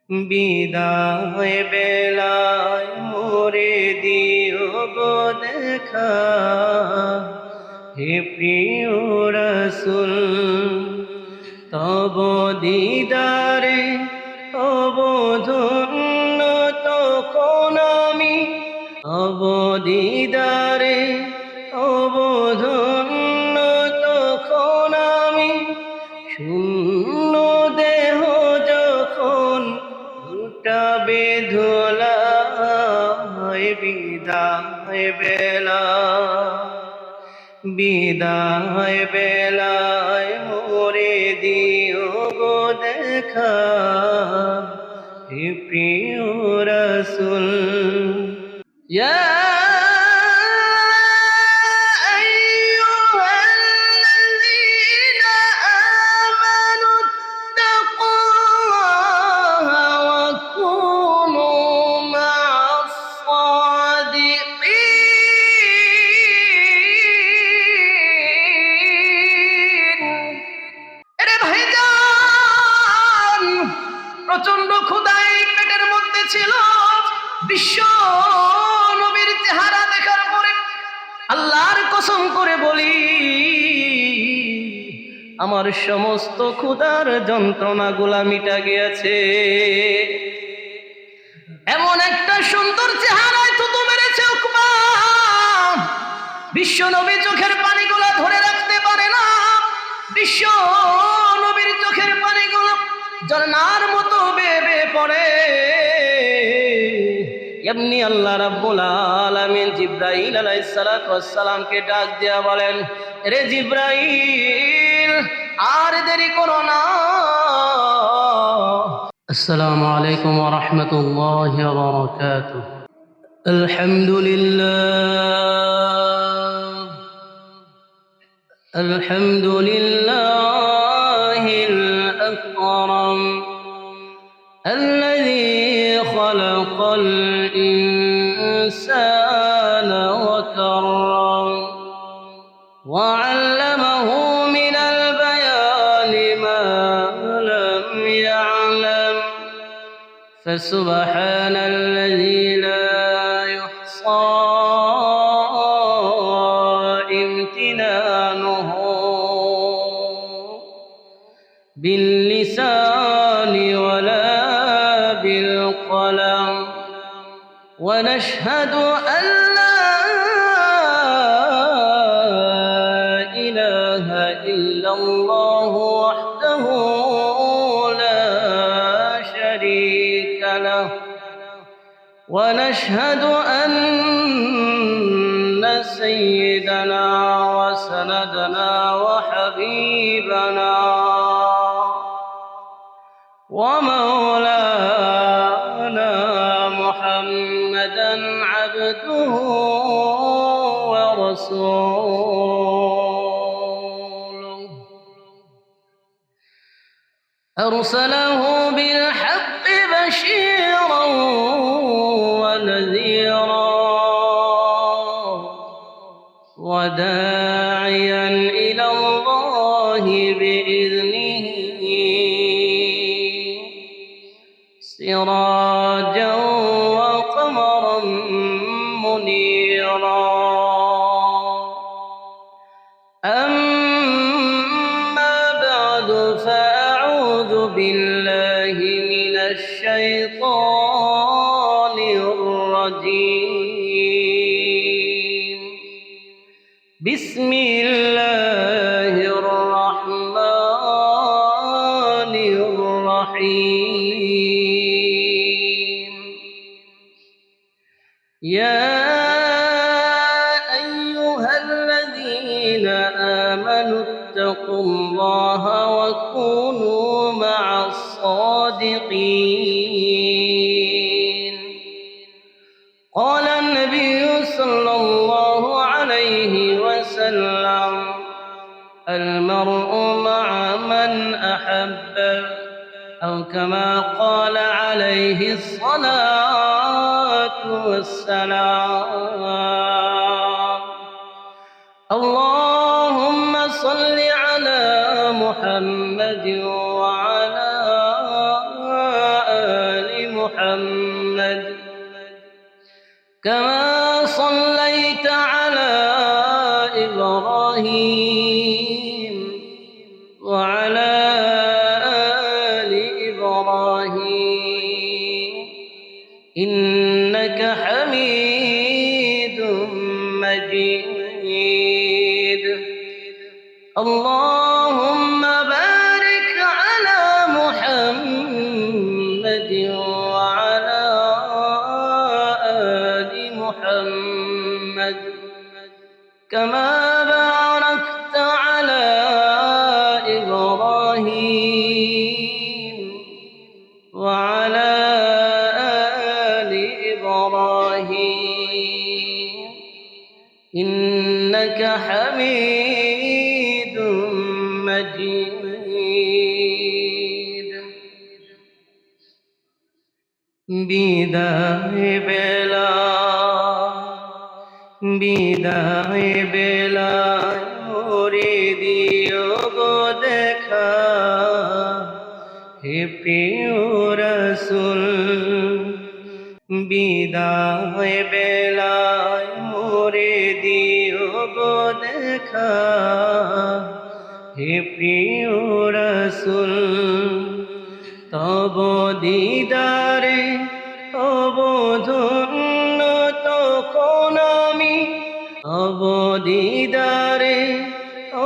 বিদায় বেলায় মোরে দিও গো দেখা, হে প্রিয় রাসূল তব দিদারে অবধন্য তখন আমি, তব দিদারে অবধন্য তখন আমি, শূন্য দেহ যখন লুটাবে ধুলায়, বিদায় বেলা বিদায় বেলায় মোরে দিও গো দেখা, হে প্রিয় রাসূল। ইয়া আইয়ুহাল্লাযীনা আমানু ইত্তাকুল্লাহা ওয়া কুনু মা'আস সাদিকিন। এরে ভাইজান, প্রচন্ড ক্ষুধায় পেটের মধ্যে ছিল। বিশ্ব নবীর চেহারা দেখার পরে আল্লাহর কসম করে বলি, আমার সমস্ত ক্ষুধার যন্ত্রণাগুলা মিটা গিয়েছে। এমন একটা সুন্দর চেহারায় থুতু মেরেছে উকবা, বিশ্ব নবী চোখের পানিগুলা ধরে রাখতে পারে না। বিশ্ব নবীর চোখের পানিগুলো ঝর্ণার মতো বেয়ে বেয়ে পড়ে। এমনি আল্লাহ রাব্বুল আলামিন জিবরাইল আলাইহিস সালাতু ওয়াস সালামকে ডাক দিয়া বলেন, রে জিবরাইল, আর দেরি করো না। আসসালামু আলাইকুম ওয়া রাহমাতুল্লাহি ওয়া বারাকাতুহু। আলহামদুলিল্লাহ, আলহামদুলিল্লাহিল আকরাম الذي خلق الإنسان وكرم وعلمه من البيان ما لم يعلم، فسبحان الذي لا يحصى امتنانه باللسان ولا بالقلم، ونشهد أن لا إله إلا الله وحده لا شريك له، ونشهد أن سيدنا وسندنا وحبيبنا ومولانا محمدا عبده ورسوله، أرسله بالحق بشيرا ونذيرا وداعيا إلى الله بإذنه سراجا وقمرا منيرا. أما بعد، فأعوذ بالله من الشيطان الرجيم. بسم الله الرحمن الرحيم. يا أيها الذين آمنوا اتقوا الله وكونوا مع الصادقين. قال النبي صلى الله عليه وسلم: المرء مع من أحب، أو كما قال عليه الصلاة والسلام. اللهم صل على محمد وعلى آل محمد كما صليت على إبراهيم وعلى آل إبراهيم إنك حميد مجيد اللهم بارك على محمد وعلى آل محمد كما باركت على إبراهيم وعلى آل إبراهيم إنك حميد مجيد বিদায় বেলা বিদায় বেলায় মোরে দিও গো দেখা হে প্রিয় রাসূল বিদায় বেলায় মোরে দিও গো দেখা হে প্রিয় রাসূল তব দিদারে অবধন্য তখন আমি তব দিদারে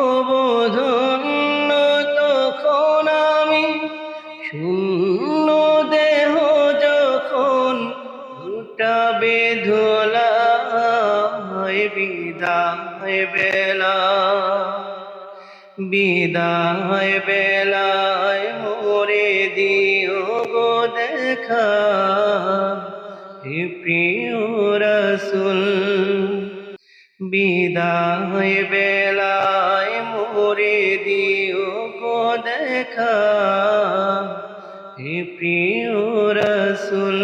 অবধন্য তখন আমি শূন্য দেহ যখন ঘুটাবে ধুলায় বিদায় বেলা বিদায় বেলায় মোরে দিও গো দেখা হে প্রিয় রাসূল বিদায় বেলায় মোরে দিও গো দেখা হে প্রিয় রাসূল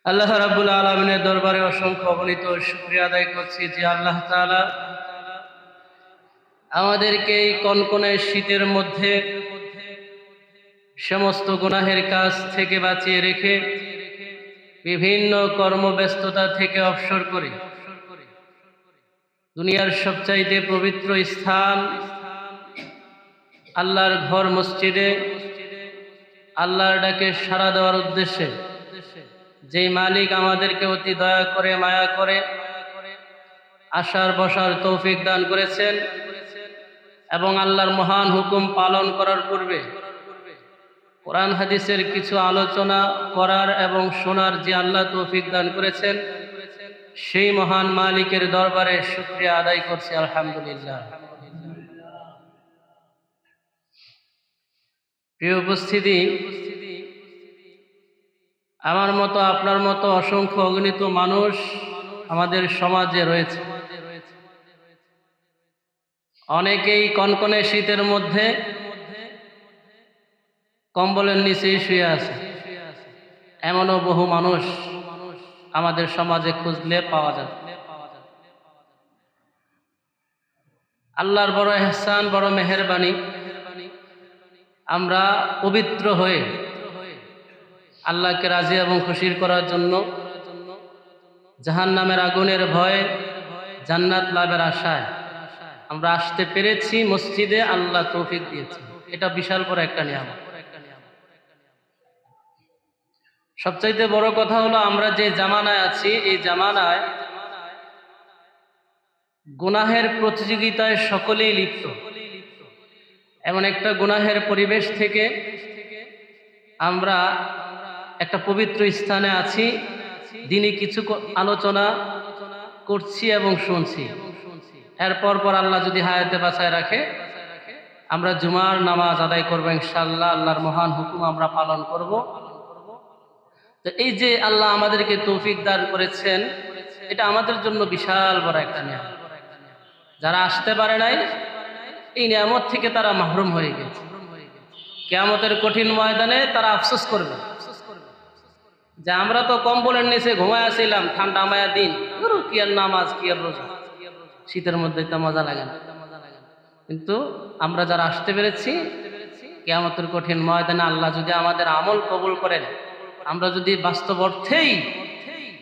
আল্লাহ রাব্বুল আলামিনের দরবারে অসংখ্য অগণিত শুকরিয়া আদায় করছি যে আল্লাহ তাআলা আমাদেরকে এই কনকনে শীতের মধ্যে সমস্ত গুনাহের কাজ থেকে বাঁচিয়ে রেখে বিভিন্ন কর্মব্যস্ততা থেকে অবসর করে দুনিয়ার সবচাইতে পবিত্র স্থান আল্লাহর ঘর মসজিদে আল্লাহর ডাকে সাড়া দেওয়ার উদ্দেশ্যে যেই মালিক আমাদেরকে অতি দয়া করে মায়া করে আসার বসার তৌফিক দান করেছেন এবং আল্লাহর মহান হুকুম পালন করার পূর্বে কোরআন হাদিসের কিছু আলোচনা করার এবং শোনার যে আল্লাহ তৌফিক দান করেছেন সেই মহান মালিকের দরবারে শুকরিয়া আদায় করছি আলহামদুলিল্লাহ। প্রিয় উপস্থিতি, আমার মতো আপনার মতো অসংখ্য অগণিত মানুষ আমাদের সমাজে রয়েছে। অনেকেই কনকনে শীতের মধ্যে কম্বলের নিচেই শুয়ে আছে, এমনও বহু মানুষ আমাদের সমাজে খুঁজলে পাওয়া যায়। আল্লাহর বড় ইহসান, বড় মেহেরবানি, আমরা পবিত্র হয়ে আল্লাহকে রাজি এবং খুশির করার জন্য জাহান্নামের আগুনের ভয়ে জান্নাত লাভের আশায় আমরা আসতে পেরেছি মসজিদে। আল্লাহ তৌফিক দিয়েছে, এটা বিশাল বড় একটা নিয়ামত। সবচাইতে বড় কথা হলো আমরা যে জামানায় আছি, এই জামানায় গুনাহের প্রতিযোগিতায় সকলেই লিপ্ত। এমন একটা গুনাহের পরিবেশ থেকে আমরা একটা পবিত্র স্থানে আছি, দিনে কিছু আলোচনা করছি এবং শুনছি। এরপর পর আল্লাহ যদি হায়াতে বাঁচায় রাখে আমরা জুমার নামাজ আদায় করবো ইনশাআল্লাহ। আল্লাহর মহান হুকুম আমরা পালন করব। তো এই যে আল্লাহ আমাদেরকে তৌফিক দান করেছেন, এটা আমাদের জন্য বিশাল বড় একটা নিয়ামত। যারা আসতে পারে নাই, এই নিয়ামত থেকে তারা মাহরুম হয়ে গেছে। কিয়ামতের কঠিন ময়দানে তারা আফসোস করবে যে আমরা তো কম্বলের নিচে ঘুমায় আসছিলাম, ঠান্ডা মায়া দিন, কি আর নামাজ, কি আর রোজা, শীতের মধ্যে তো মজা লাগে না। কিন্তু আমরা যারা আসতে পেরেছি কিয়ামতের কঠিন ময়দানে আল্লাহ যদি আমাদের আমল কবুল করেন, আমরা যদি বাস্তব অর্থেই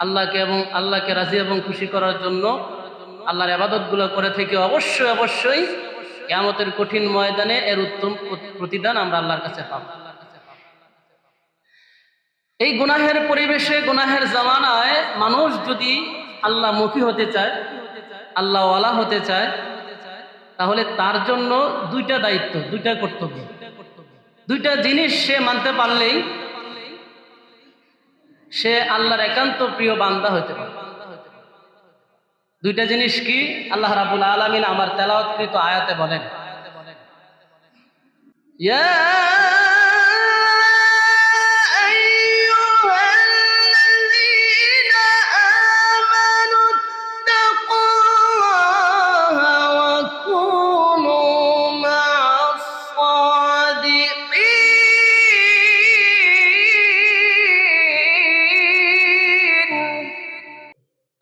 আল্লাহকে এবং আল্লাহকে রাজি এবং খুশি করার জন্য আল্লাহর ইবাদতগুলো করে থেকে অবশ্যই অবশ্যই কিয়ামতের কঠিন ময়দানে এর উত্তম প্রতিদান আমরা আল্লাহর কাছে পাব। এই গুনাহের পরিবেশে, গুনাহের জামানায় মানুষ যদি আল্লাহমুখী হতে চায়, আল্লাহওয়ালা হতে চায়, তাহলে তার জন্য দুইটা দায়িত্ব, দুইটা কর্তব্য, দুইটা জিনিস সে মানতে পারলেই সে আল্লাহর একান্ত প্রিয় বান্দা হতে পারে। দুইটা জিনিস কি? আল্লাহ রাব্বুল আলামিন আমার তেলাওয়াতকৃত আয়াতে বলেন, ইয়া আইয়ুহাল্লাযীনা আমানুত্তাকুল্লাহা ওয়া কুনু মা'আস সাদিকিন।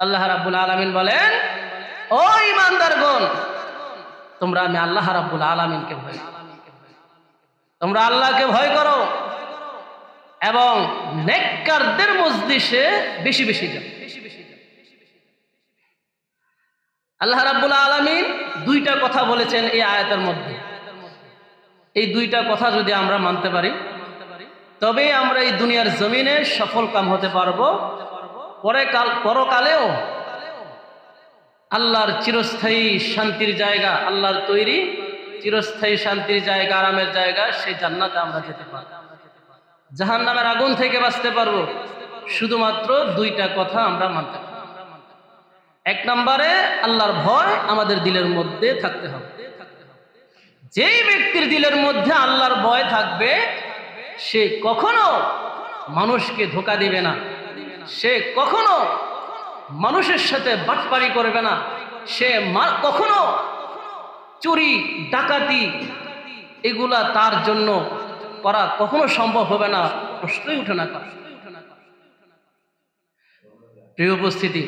আল্লাহ রাব্বুল আলামিন বলেন, ও ঈমানদারগণ, তোমরা আমি আল্লাহ রাব্বুল আলামিনকে ভয় করো, তোমরা আল্লাহকে ভয় করো এবং নেককারদের মজলিসে বেশি বেশি যাও। আল্লাহ রাব্বুল আলামিন দুইটা কথা বলেছেন এই আয়াতের মধ্যে। এই দুইটা কথা যদি আমরা মানতে পারি, তবে আমরা এই দুনিয়ার জমিনে সফল কাম হতে পারবো, পরকালেও আল্লাহর চিরস্থায়ী শান্তির জায়গা, আল্লাহর তৈরি চিরস্থায়ী শান্তির জায়গা, আরামের জায়গা, সেই জান্নাতে আমরা যেতে পারবো। জাহান্নামের আগুন থেকে বাঁচতে পারবো শুধুমাত্র দুইটা কথা আমরা মানতে পারবো। এক নম্বরে আল্লাহর ভয় আমাদের দিলের মধ্যে থাকতে হবে। যেই ব্যক্তির দিলের মধ্যে আল্লাহর ভয় থাকবে, সে কখনো মানুষকে ধোঁকা দিবে না, সে কখনো মানুষের সাথে বাটপারি করবে না, সে কখনো চুরি ডাকাতি এগুলা তার জন্য করা কখনো সম্ভব হবে না, প্রশ্নই উঠে না। প্রিয় উপস্থিতি,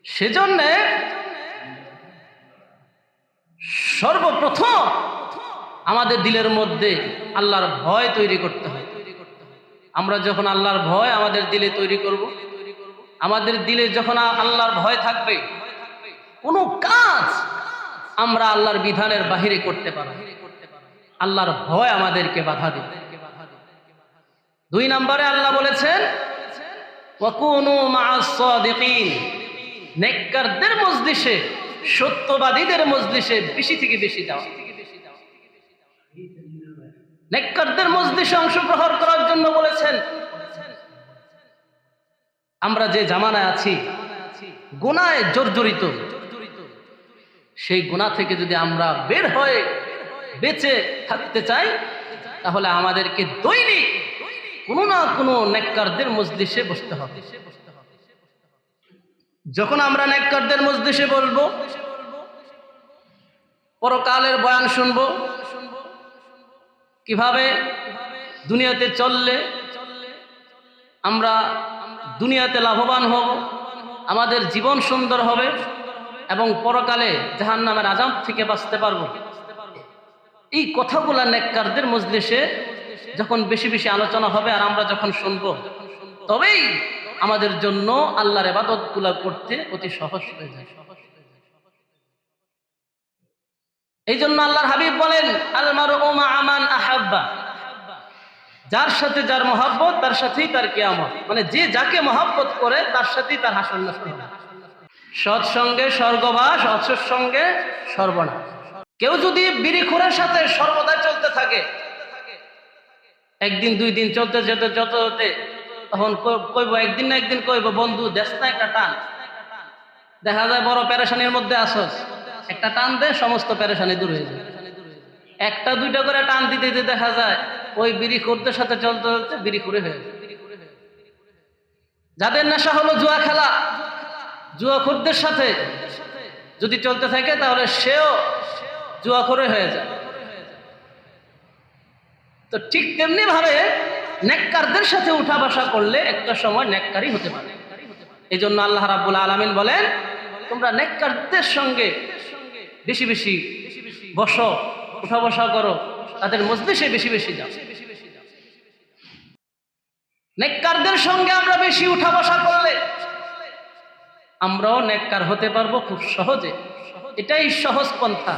সেজন্য সর্বপ্রথম আমাদের দিলের মধ্যে আল্লাহর ভয় তৈরি করতে হয়। আমরা যখন আল্লাহর ভয় আমাদের দিলে তৈরি করব, আমাদের দিলে যখন আল্লাহর ভয় থাকবে, কোনো কাজ আমরা আল্লাহর বিধানের বাহিরে করতে পারব, আল্লাহর ভয় আমাদেরকে বাধা দেবে। দুই নম্বরে আল্লাহ বলেছেন, ওয়াকুনু মা'আস সাদিকিন, নেককারদের মজলিসে, সত্যবাদীদের মজলিসে বেশি থেকে বেশি যাওয়া। নেককারদের মজলিসে অংশগ্রহণ করার জন্য বলেছেন। আমরা যে জামানায় আছি, গুনাহে জর্জরিত, সেই গুনাহ থেকে যদি আমরা বের হয়ে বেঁচে থাকতে চাই, তাহলে আমাদেরকে দৈনিক কোনো না কোনো নেককারদের মজলিসে বসতে হবে। যখন আমরা নেককারদের মজলিসে বসবো, পরকালের বয়ান শুনবো, কিভাবে দুনিয়াতে চললে আমরা দুনিয়াতে লাভবান হব, আমাদের জীবন সুন্দর হবে এবং পরকালে জাহান্নামের আযাব থেকে বাঁচতে পারবো, এই কথাগুলা নেককারদের মজলিসে যখন বেশি বেশি আলোচনা হবে আর আমরা যখন শুনবো, তবেই আমাদের জন্য আল্লাহর ইবাদতগুলো করতে অতি সহজ হয়ে যায়। এই জন্য আল্লাহর হাবিব বলেন, আল মারউ মা'a মান আহাব্বা, যার সাথে যার মহব্বত তার সাথেই তার কিয়ামত। মানে যে যাকে মহব্বত করে তার সাথেই তার হাসর নাসর হবে। সৎসঙ্গে স্বর্গবাস, অসৎসঙ্গে সর্বনাশ। কেউ যদি বিড়িখোরের সাথে সর্বদা চলতে থাকে, একদিন দুই দিন চলতে যেতে যেতে তখন কইব, একদিন না একদিন কইব, বন্ধু দেশ না একটা টান, দেখা যায় বড় পেরেশানির মধ্যে আসস, একটা টান দে, সমস্ত পেরেশানি দূর হয়ে যায়। একটা দুইটা করে টান দিতে দিতে দেখা যায় ওই বিড়িখোরদের সাথে চলতে চলতে বিড়িখোরে হয়ে যায়। যাদের নেশা হলো জুয়া খেলা, জুয়াখোরদের সাথে যদি চলতে থাকে তাহলে সেও জুয়াখোরে হয়ে যায়। তো ঠিক তেমনি ভাবে নেককারদের সাথে উঠা বসা করলে একটা সময় নেককারই হতে পারে। এই জন্য আল্লাহ রাব্বুল আলামিন বলেন, তোমরা নেককারদের সঙ্গে বেশি বেশি বসো, উঠা বসা করো, তাদের মজলিসে বেশি বেশি যাও। নেককারদের সঙ্গে আমরা বেশি উঠা বসা করলে আমরাও নেককার হতে পারবো খুব সহজে। এটাই সহজ পন্থা।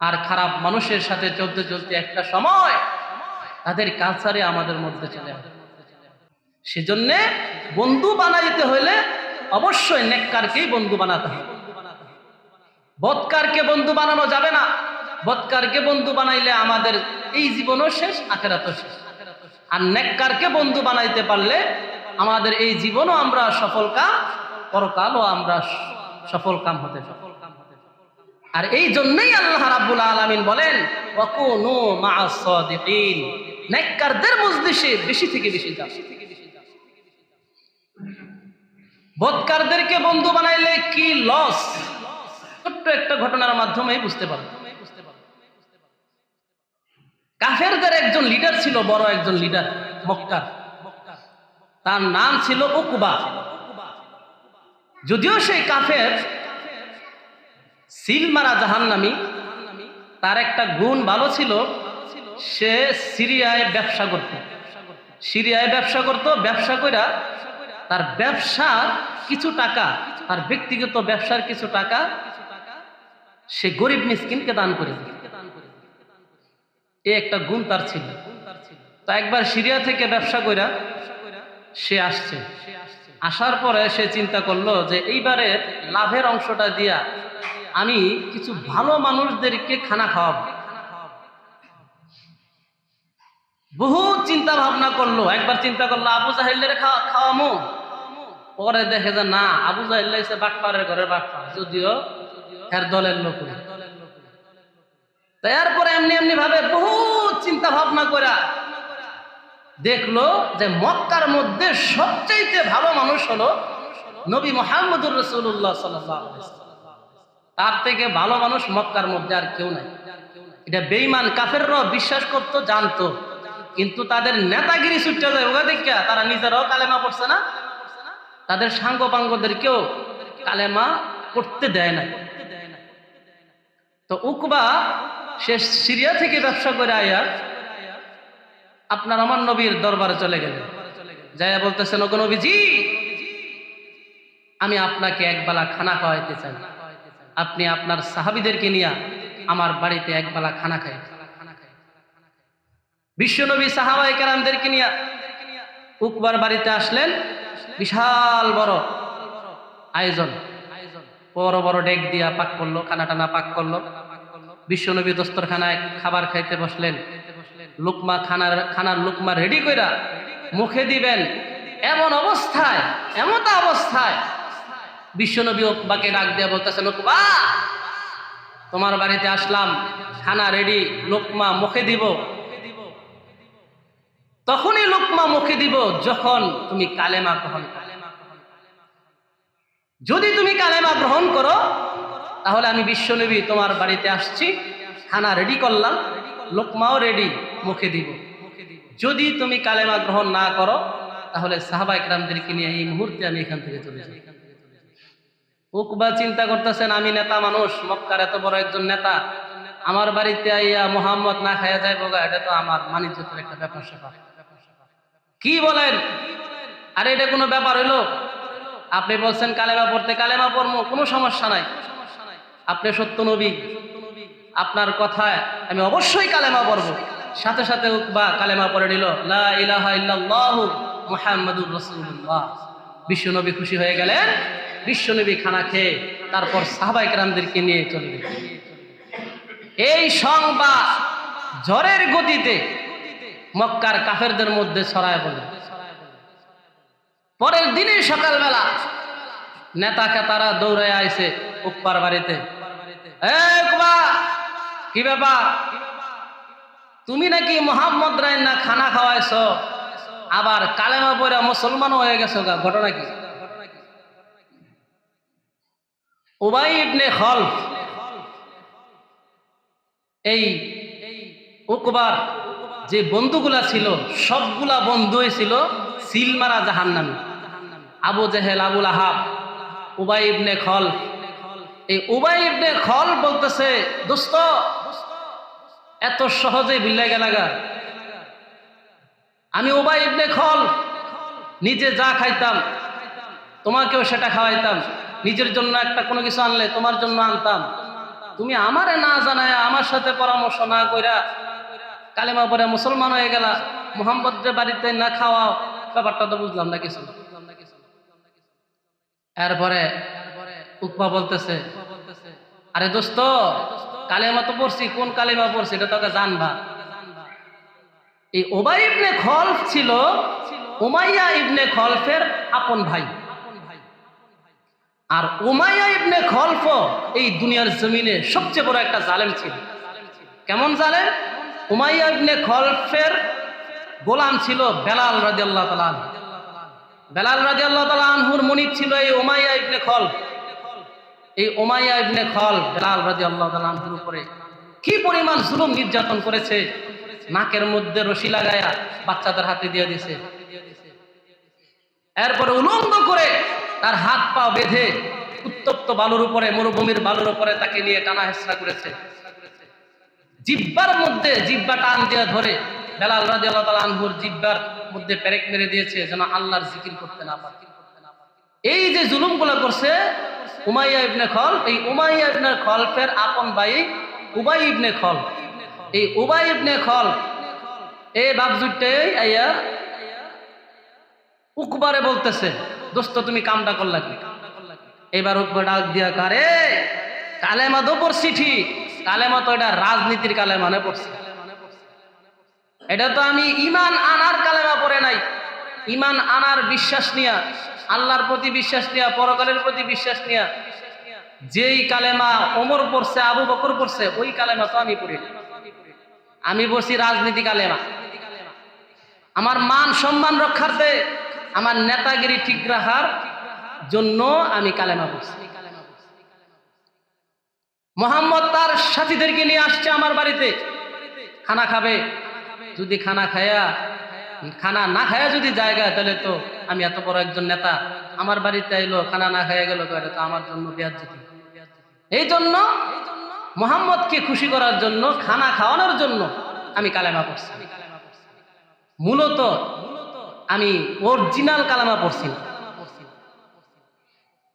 আর খারাপ মানুষের সাথে চলতে চলতে একটা সময় তাদের কালচারে আমাদের মধ্যে চলে আসে। সেজন্য বন্ধু বানাইতে হইলে অবশ্যই নেককারকেই বন্ধু বানাতে হবে। বদকারকে বন্ধু বানানো যাবে না। বদকারকে বন্ধু বানাইলে আমাদের এই জীবনও শেষ, আখিরাতও শেষ। আর নেককারকে বন্ধু বানাইতে পারলে আমাদের এই জীবনও আমরা সফল কাম, পরকালও আমরা সফল কাম হতে পারি। আর এই জন্যই আল্লাহ রাব্বুল আলামিন বলেন ওয়াকুনু মা'আস সাদিকিন, নেককারদের মজলিসে বেশি থেকে বেশি যাও। বদকারদেরকে বন্ধু বানাইলে কি লস, ছোট্ট একটা ঘটনার মাধ্যমেই বুঝতে পারবে। কাফেরদের একজন লিডার ছিল, বড় একজন লিডার মক্কার। তার নাম ছিল উকবা। যদিও সেই কাফের সিল মারা জাহান্নামী, তার একটা গুণ ভালো ছিল, সে সিরিয়ায় ব্যবসা করত। ব্যবসা কইরা তার ব্যবসার কিছু টাকা, তার ব্যক্তিগত ব্যবসার কিছু টাকা সে গরিব মিসকিনকে দান করে দিত। এই একটা গুণ তার ছিল। তা একবার সিরিয়া থেকে ব্যবসা কইরা সে আসছে। আসার পরে সে চিন্তা করলো যে এইবারে লাভের অংশটা দিয়া আমি কিছু ভালো মানুষদেরকে খানা খাওয়াবো। বহু চিন্তা ভাবনা করলো। একবার চিন্তা করলো আবু জাহেলের খাওয়ামো, পরে দেখে যে না, আবু জাহেল এসে বাটপারের ঘরে বাটপার, যদিও এর দলের লোক। তারপরে এমনি এমনি ভাবে বহু চিন্তা ভাবনা করা দেখলো যে মক্কার মধ্যে সবচাইতে ভালো মানুষ হলো নবী মুহাম্মদুর রাসূলুল্লাহ সাল্লাল্লাহু আলাইহি ওয়াসাল্লাম। তার থেকে ভালো মানুষ মক্কার মধ্যে আর কেউ নাই। এটা বেঈমান কাফেররাও বিশ্বাস করতো, জানতো, কিন্তু তাদের নেতাগিরি ছুটে যায় ওগা দেখা তারা নিজেরাও কালেমা পড়ছে না, তাদের সাঙ্গপাঙ্গদেরকেও কালেমা পড়তে দেয় না। তো উকবা সে সিরিয়া থেকে ব্যবসা করে আয়া আপনার আমার নবীর দরবারে চলে গেলেন। যাইয়া বলতেছেন, ওগো নবীজি, আমি আপনাকে একবেলা খানা খাওয়াইতে চাই। আপনি আপনার সাহাবীদেরকে নিয়ে আমার বাড়িতে একবেলা খানা খাই। বিশ্বনবী সাহাবায়ে কেরামদেরকে নিয়ে উকবার বাড়িতে আসলেন। বিশাল বড় আয়োজন, বড় বড় ডেক দিয়া পাক করলো, খানা টানা পাক করলো। বিশ্বনবী দস্তরখানায় খাবার খাইতে বসলেন। লুকমা খানার লুকমা রেডি কইরা মুখে দিবেন, এমন অবস্থায় বিশ্বনবী উকবাকে ডাক দিয়া বলতেছেন, উকবা, তোমার বাড়িতে আসলাম, খানা রেডি, লুকমা মুখে দিব। তখনই লুকমা মুখে দিব যখন তুমি কালেমা গ্রহণ করো। যদি তুমি কালেমা গ্রহণ করো তাহলে আমি বিশ্বনবী তোমার বাড়িতে আসছি, খানা রেডি করলাম, লোকমাও রেডি, মুখে দিব। যদি তুমি কালেমা গ্রহণ না করো তাহলে সাহাবা ইকরামদেরকে নিয়ে এই মুহূর্তে আমি এখান থেকে চলে যাই। উকবা চিন্তা করতেছেন, আমি নেতা মানুষ, মক্কার এত বড় একজন নেতা, আমার বাড়িতে আইয়া মুহাম্মদ না খাইয়া যায় বোগা, এটা তো আমার মানিজ্যতের একটা ব্যাপার স্যাপার। কি বলেন? আরে এটা কোনো ব্যাপার হইলো? আপনি বলছেন কালেমা পড়তে, কালেমা পড়বো, কোনো সমস্যা নাই। আপনি সত্য নবী, আপনার কথায় আমি অবশ্যই কালেমা পড়বো। সাথে সাথে উকবা কালেমা পড়ে নিল, লা ইলাহা ইল্লাল্লাহু মুহাম্মাদুর রাসূলুল্লাহ। বিশ্বনবী খুশি হয়ে গেলেন। বিশ্বনবী খানা খেয়ে তারপর সাহাবায়ে কেরামদেরকে নিয়ে চলে গেলেন। এই সংবাদ ঝড়ের গতিতে মক্কার কাফেরদের মধ্যে ছড়ায় পড়ল। পরের দিনে সকালবেলা নেতা খেতারা দৌড়ে আইছে উকবার বাড়িতে। উকবা, কি ব্যাপার? তুমি নাকি মুহাম্মদ রায় না খানা খাওয়াইছ, আবার কালেমা পড়া মুসলমান হয়ে গেছো, ঘটনা কি? উবাই ইবনে খলফ এই উকবার যে বন্ধুগুলা ছিল সবগুলা বন্ধুই ছিল সিলমারা জাহান্নামী। আবু জেহেল, আবুল আহাব, উবাই ইবনে খলফ। এই উবাই ইবনে খলফ বলতেছে, দোস্ত, এত সহজেই বিল্লাই গেলাগা। আমি উবাই ইবনে খলফ নিজে যা খাইতাম তোমাকেও সেটা খাওয়াইতাম, নিজের জন্য একটা কোনো কিছু আনলে তোমার জন্য আনতাম, তুমি আমারে না জানায় আমার সাথে পরামর্শ না কইরা কালেমা পড়ে মুসলমান হয়ে গেলা, মুহাম্মদের বাড়িতে না খাওয়াও, ব্যাপারটা তো বুঝলাম না কিছু। এরপরে উকবা বলতেছে, আরে দোস্ত কালেমা তো পড়ছি, কোন কালেমা পড়ছি এটা তোকে জানবা। এই উবাই ইবনে খলফ ছিল উমাইয়া ইবনে খলফের আপন ভাই, আর উমাইয়া ইবনে খলফ এই দুনিয়ার জমিনে সবচেয়ে বড় একটা জালেম ছিল। কেমন জালেম? উমাইয়া ইবনে খলফের গোলাম ছিল বেলাল রাদিয়াল্লাহু তাআলা আনহু। বেলাল রাদিয়াল্লাহু তাআলা আনহুর মনিব ছিল এই উমাইয়া ইবনে খলফ। এই উমাইয়া ইবনে খলফ বেলাল রাদিয়াল্লাহু তাআলা আনহুর উপরে কি পরিমাণ জুলুম নির্যাতন করেছে, নাকের মধ্যে রশি লাগায়া বাচ্চাদের হাতে দিয়ে দিয়েছে, এরপরে উলঙ্গ করে তার হাত পা বেঁধে উত্তপ্ত বালুর উপরে, মরুভূমির বালুর উপরে তাকে নিয়ে টানা হেঁচড়া করেছে। জিহ্বার মধ্যে জিহ্বা টান দিয়ে ধরে বেলাল রাদিয়াল্লাহু তাআলা আনহুর জিহ্বার মধ্যে পেরেক মেরে দিয়েছে যেন আল্লাহর জিকির করতে না পারে। এই যে জুলুমগুলো করছে উমাইয়া ইবনে খলফ, এই উমাইয়া ইবনে খলফের আপন ভাই উবাই ইবনে খলফ। এই উবাই ইবনে খলফ এই বাপজুটে আইয়া উকবারে বলতেছে, দোস্ত তুমি কামটা করলা কি? এবার উকবা ডাক দিয়া কারে, কালেমা তো পড়ছি ঠিক, কালেমা তো এটা রাজনীতির কালেমা না পড়ছি, এটা তো আমি ঈমান আনার কালেমা পড়ে নাই। ঈমান আনার বিশ্বাস নিয়া, আল্লাহর প্রতি বিশ্বাস নিয়া, পরকালের প্রতি বিশ্বাস নিয়া যেই কালেমা ওমর পড়ছে, আবু বকর পড়ছে, ওই কালেমা তো আমি পড়ি। আমি পড়ছি রাজনীতি কালেমা। আমার মান সম্মান রক্ষার্থে, আমার নেতাগিরি ঠিক রাখার জন্য আমি কালেমা পড়ছি। মুহাম্মদ তার সাথীদেরকে নিয়ে আসছে আমার বাড়িতে, খানা খাবে, যদি খানা না খায়া যদি জায়গা, তাহলে তো আমি এত বড় একজন নেতা, আমার বাড়িতে আইলো খানা না খাইয়া গেল, এটা তো আমার জন্য বেয়াজ্জতি। এই জন্য মুহাম্মদকে খুশি করার জন্য, খানা খাওয়ানোর জন্য আমি কালেমা পড়ছি। মূলত আমি অরিজিনাল কালেমা পড়ছি না।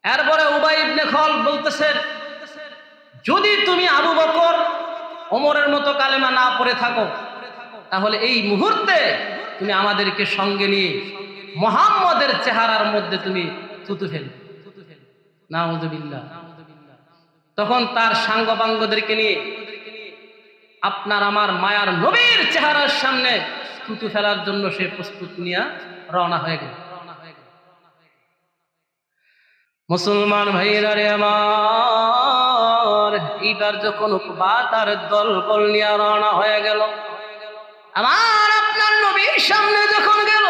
এরপরে উবাই ইবনে খলফ বলতেছেন, যদি তুমি আবু বকর ওমরের মতো কালেমা না পড়ে থাকো, তাহলে এই মুহূর্তে তুমি আমাদেরকে সঙ্গে নিয়ে মুহাম্মদের চেহারার মধ্যে তুমি থুতু ফেলবে। নাউযুবিল্লাহ। তখন তার সাঙ্গপাঙ্গদেরকে নিয়ে আপনার আমার মায়ার নবীর চেহারার সামনে থুতু ফেলার জন্য সে প্রস্তুত নিয়ে রওনা হয়ে গেল। মুসলমান ভাইরা রে আমার, এইবার যখন উকবা তার দলবল নিয়ে রওনা হয়ে গেল, আমার আপনার নবীর সামনে যখন গেল,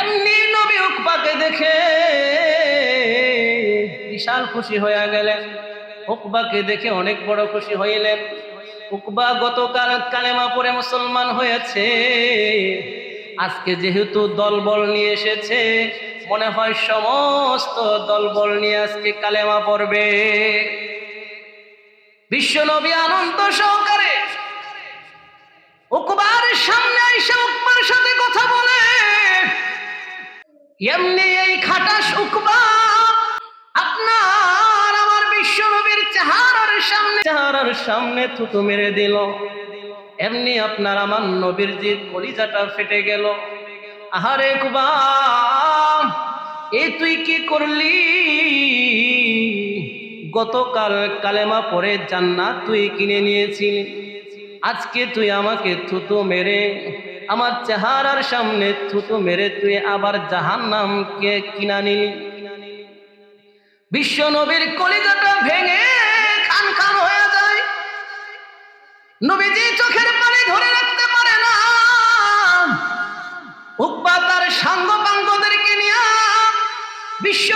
এমনি নবী উকবাকে দেখে বিশাল খুশি হয়ে গেলেন। উকবাকে দেখে অনেক বড় খুশি হইলেন। উকবা গতকাল কালেমা পড়ে মুসলমান হয়েছে, আজকে যেহেতু দলবল নিয়ে এসেছে, মনে হয় সমস্ত দলবল নিয়ে আজকে কালেমা পড়বে। বিশ্ব নবী আনন্দ সহকারে উকবার সামনে এসে উকবার সাথে কথা বলে, এমনি এই খাটাস উকবা আপনার আমার বিশ্ব নবীর চেহারার সামনে থুতু মেরে দিল। এমনি আপনার আমার নবীর যে কলিজাটা ফেটে গেল। আহারে উকবা, এ তুই কি করলি? গতকাল কালেমা পড়ে জান্নাত তুই কিনে নিয়েছিলি, আজকে তুই আমাকে থুতু মেরে, আমার চেহারার সামনে থুতু মেরে তুই আবার জাহান্নামকে কিনা নিলি। বিশ্ব নবীর কলিজাটা ভেঙে খান খান হয়ে যায়। নবীজি চোখের পানি ধরে রাখতে পারে না। উকবা তার সাঙ্গপাঙ্গদেরকে নিয়ে বিশ্ব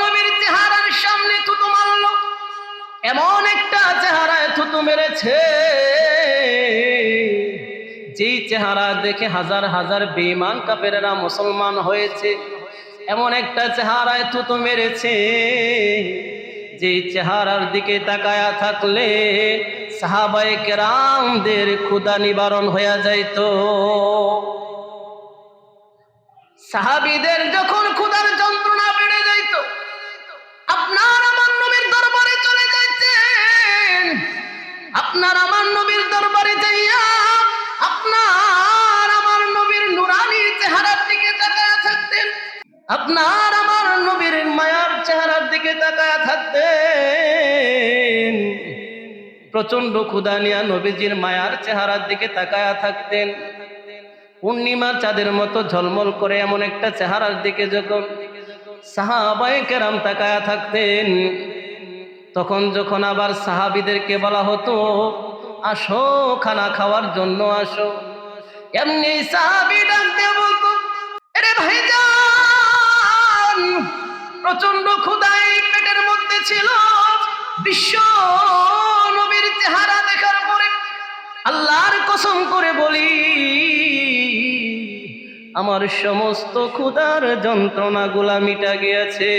নবীর চেহারার সামনে থুতু মারল। এমন একটা চেহারায় থুতু মেরেছে, যেই চেহারা দেখে হাজার হাজার বেঈমান কাফেররা মুসলমান হয়েছে, এমন একটা চেহারায় থুতু মেরেছে, যেই চেহারার দিকে তাকায়া থাকলে সাহাবায়ে কেরামদের ক্ষুধা নিবারণ হয়ে যাইত। সাহাবীদের যখন ক্ষুধার যন্ত্রণা বেড়ে যাইত, আপনার আমার নবীর দরবারে চলে যাইতেন। আপনার আমার নবীর দরবারে যাইয়া আপনার আমার নবীর নুরানি চেহারার দিকে তাকায়া থাকতেন, আপনার আমার নবীর মায়ার চেহারার দিকে তাকায়া থাকতেন। প্রচন্ড ক্ষুধা নিয়ে নবীজির মায়ার চেহারার দিকে তাকায়া থাকতেন। পূর্ণিমার চাঁদের মতো ঝলমল করে এমন একটা চেহারার দিকে যখন সাহাবায়ে কেরাম তাকায়া থাকতেন, তখন যখন আবার সাহাবীদেরকে বলা হতো আসো খানা খাওয়ার জন্য আসো, এমনি সাহাবী ডাক দিয়ে বলতো, আরে ভাইজান, প্রচন্ড ক্ষুধায় পেটের মধ্যে ছিল। বিশ্ব নবীর চেহারা দেখার পরে আল্লাহর কসম করে বলি, আমার সমস্ত ক্ষুধার যন্ত্রণাগুলা মিটা গিয়েছে।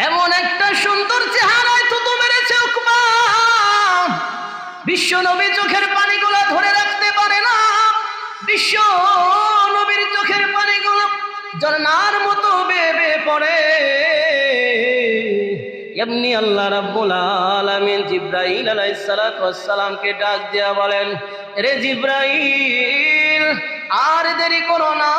এমন একটা সুন্দর চেহারায় থুতু মেরেছে উকবা, বিশ্ব নবী চোখের পানিগুলা ধরে রাখতে পারে না। বিশ্ব নবীর চোখের পানিগুলো ঝর্ণার মতো বেয়ে বেয়ে পড়ে। এমনি আল্লাহ রাব্বুল আলামিন জিবরাইল আলাইহিস সালাতু ওয়াস সালামকে ডাক দিয়া বলেন, রে জিবরাইল, আর দেরি করো না,